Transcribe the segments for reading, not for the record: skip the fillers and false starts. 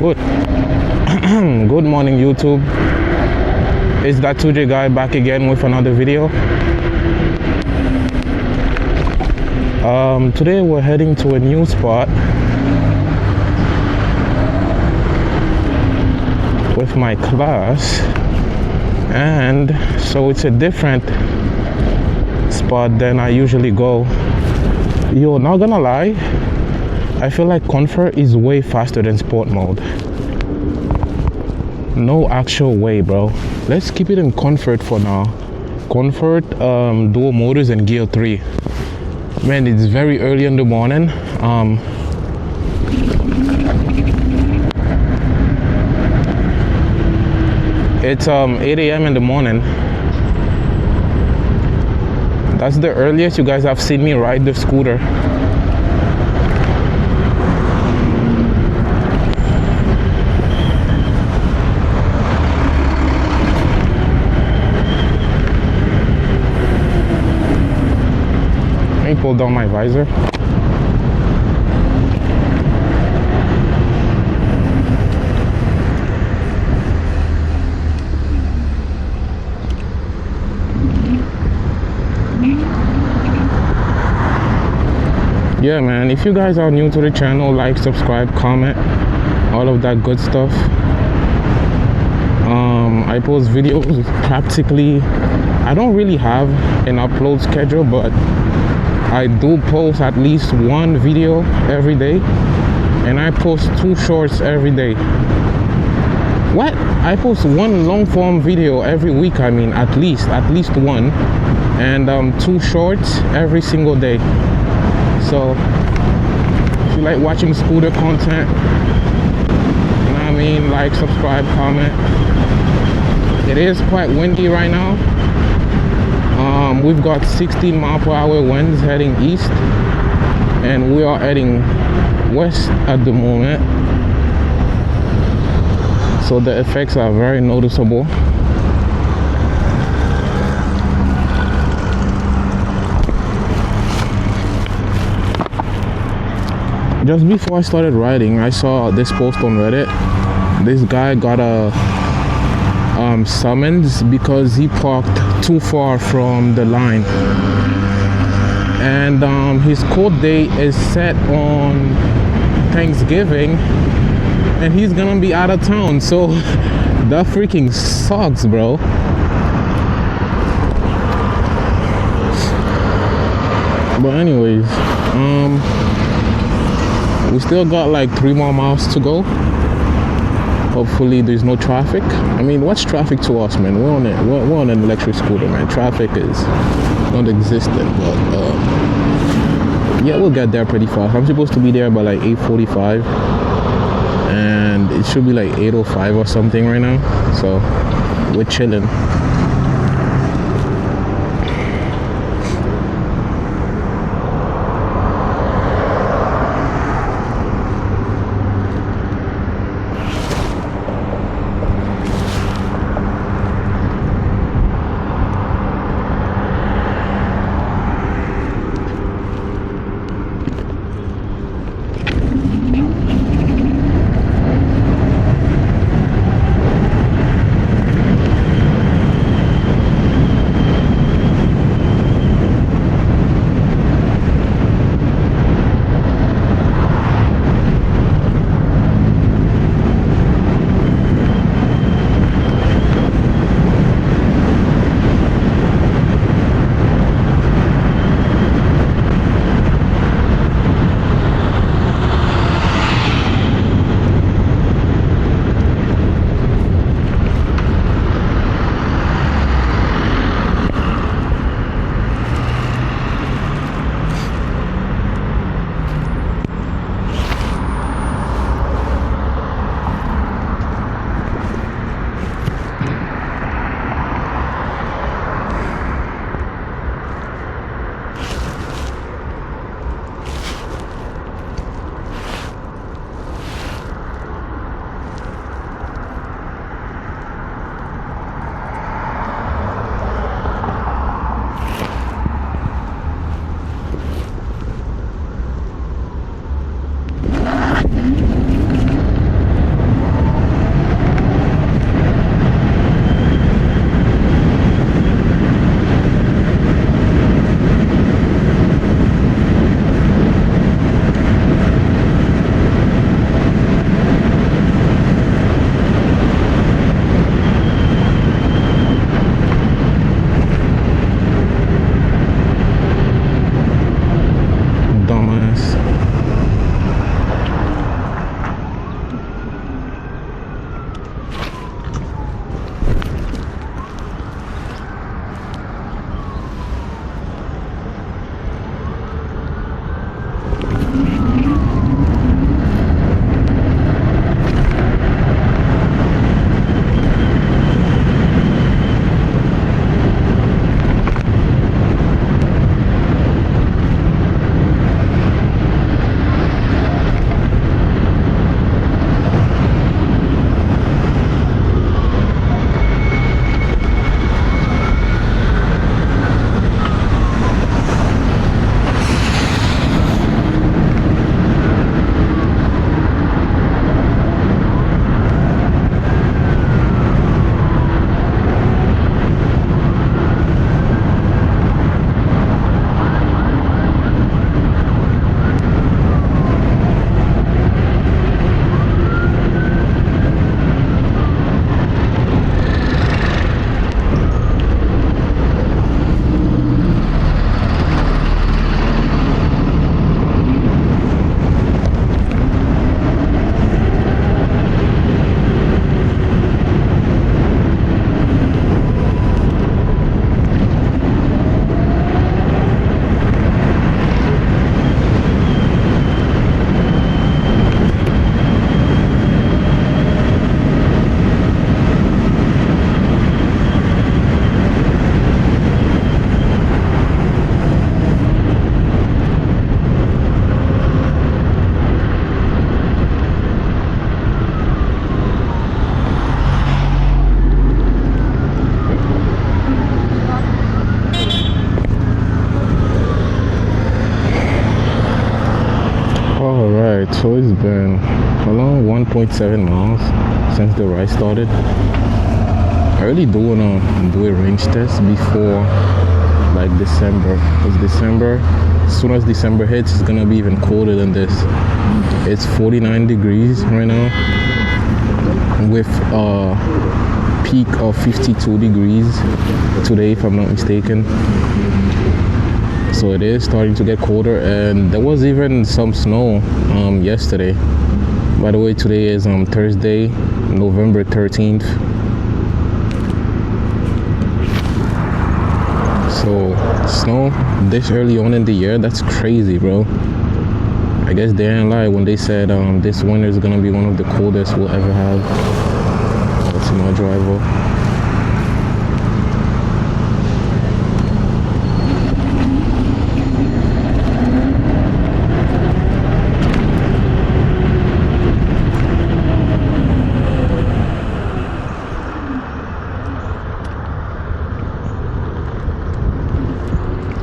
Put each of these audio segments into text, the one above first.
Good. Good morning, YouTube. It's that 2J guy back again with another video. Today we're heading to a new spot with my class, and so it's a different spot than I usually go. Yo, not gonna lie, I feel like comfort is way faster than sport mode. No actual way, bro. Let's keep it in comfort for now. Comfort, dual motors and gear 3. Man, it's very early in the morning. It's 8 a.m. in the morning. That's the earliest you guys have seen me ride the scooter. Let me pull down my visor. Yeah, man, if you guys are new to the channel, like, subscribe, comment, all of that good stuff. I post videos practically. I don't really have an upload schedule, but I do post at least one video every day, and I post 2 shorts every day. What? I post 1 long form video every week. I mean, at least one, and 2 shorts every single day. So if you like watching scooter content, you know what I mean, like, subscribe, comment. It is quite windy right now. We've got 16 mile/hour winds heading east, and we are heading west at the moment, so the effects are very noticeable. Just before I started riding, I saw this post on Reddit. This guy got a summons because he parked too far from the line, and his court date is set on Thanksgiving, and he's gonna be out of town. So that freaking sucks, bro. But anyways, we still got like 3 more miles to go. Hopefully there's no traffic. I mean, what's traffic to us, man? We're on an electric scooter, man. Traffic is non-existent, but yeah, we'll get there pretty fast. I'm supposed to be there by like 8:45, and it should be like 8:05 or something right now, so we're chilling. So it's been how long? 1.7 miles since the ride started. I really do wanna do a range test before like December. Because December, as soon as December hits, it's gonna be even colder than this. It's 49 degrees right now with a peak of 52 degrees today, if I'm not mistaken. So it is starting to get colder, and there was even some snow yesterday. By the way, today is Thursday, November 13th. So snow this early on in the year, that's crazy, bro. I guess they didn't lie when they said this winter is gonna be one of the coldest we'll ever have. That's my driver.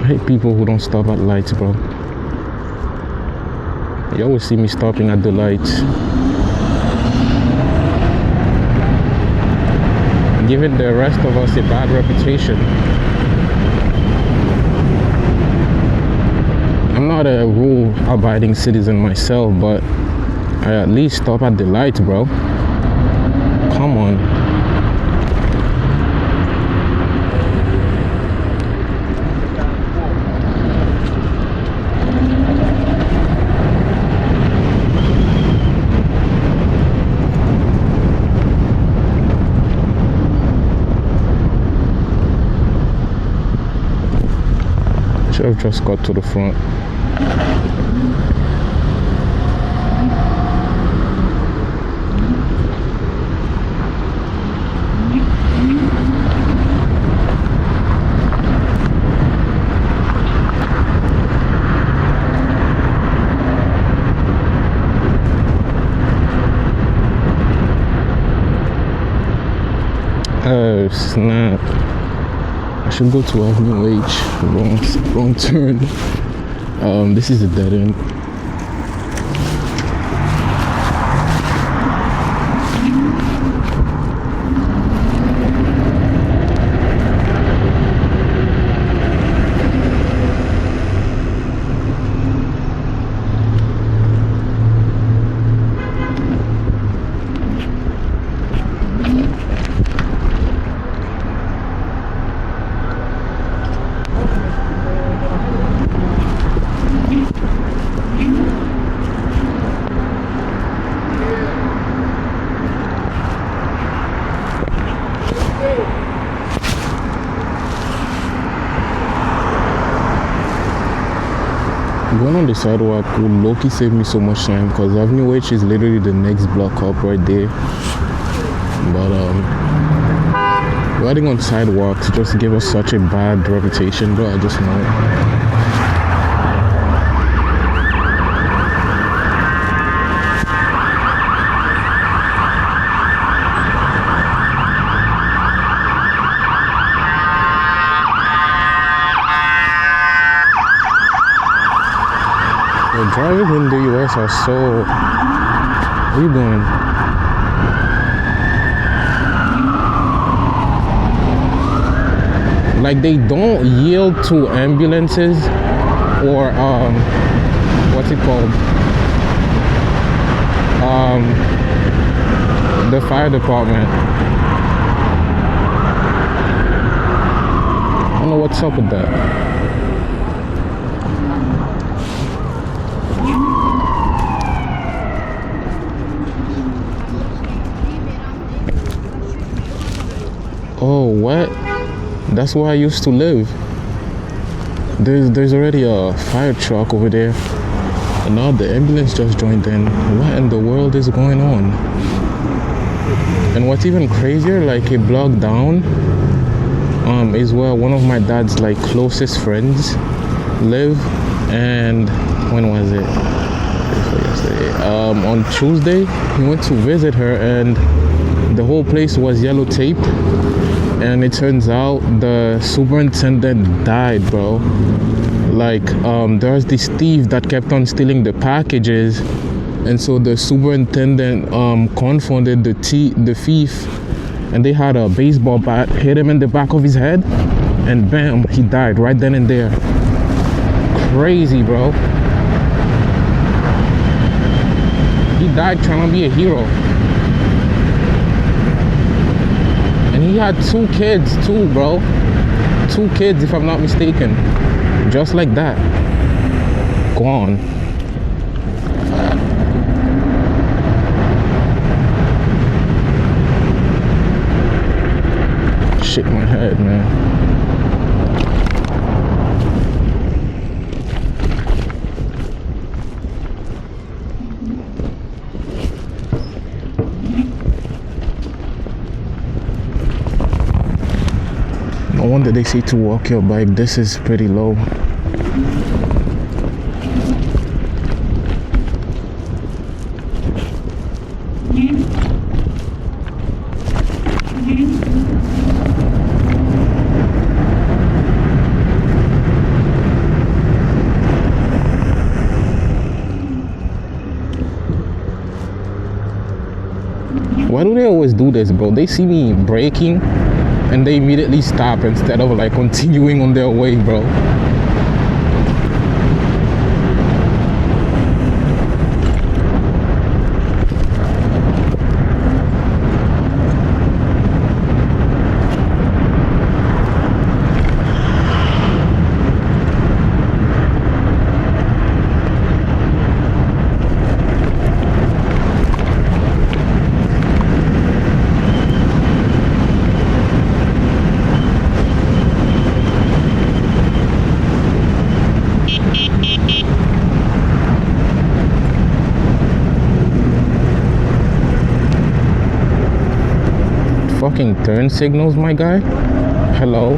I hate people who don't stop at lights, bro. You always see me stopping at the lights. Giving the rest of us a bad reputation. I'm not a rule-abiding citizen myself, but I at least stop at the lights, bro. Come on. I've just got to the front. Oh snap. I should go to Avenue H. Wrong turn. This is a dead end. Going on the sidewalk would low-key save me so much time, because Avenue H is literally the next block up right there. But riding on sidewalks just give us such a bad reputation, bro. I just know it. Drivers in the US are so... What are you doing? Like, they don't yield to ambulances or what's it called? The fire department. I don't know what's up with that. Oh, what? That's where I used to live. There's already a fire truck over there, and now the ambulance just joined in. What in the world is going on? And what's even crazier, like a block down is where one of my dad's like closest friends live. And when was it? Yesterday. On Tuesday, he went to visit her, and the whole place was yellow taped. And it turns out the superintendent died, bro. Like, there's this thief that kept on stealing the packages, And so the superintendent confronted the thief, and they had a baseball bat, hit him in the back of his head, and bam, he died right then and there. Crazy, bro. He died trying to be a hero. And he had 2 kids too, bro. 2 kids, if I'm not mistaken. Just like that. Gone. Shit my head, man. No wonder they say to walk your bike. This is pretty low. Why do they always do this, bro? They see me braking and they immediately stop instead of like continuing on their way, bro. Fucking turn signals, my guy. Hello.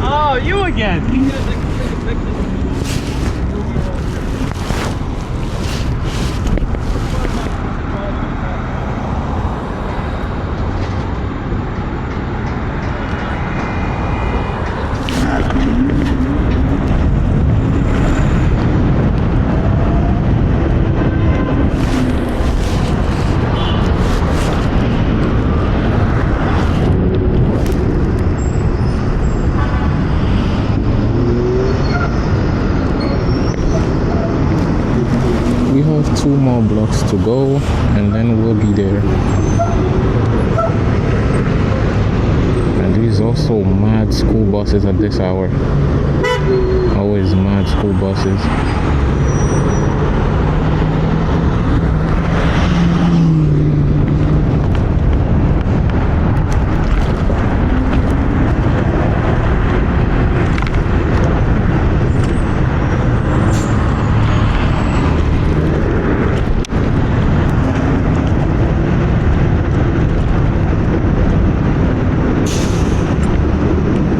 Oh, you again. We have 2 more blocks to go and then we'll be there. And there's also mad school buses at this hour. Always mad school buses.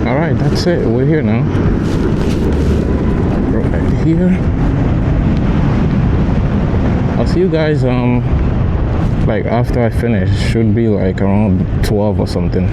Alright, that's it. We're here now. Right here. I'll see you guys like after I finish. Should be like around 12 or something.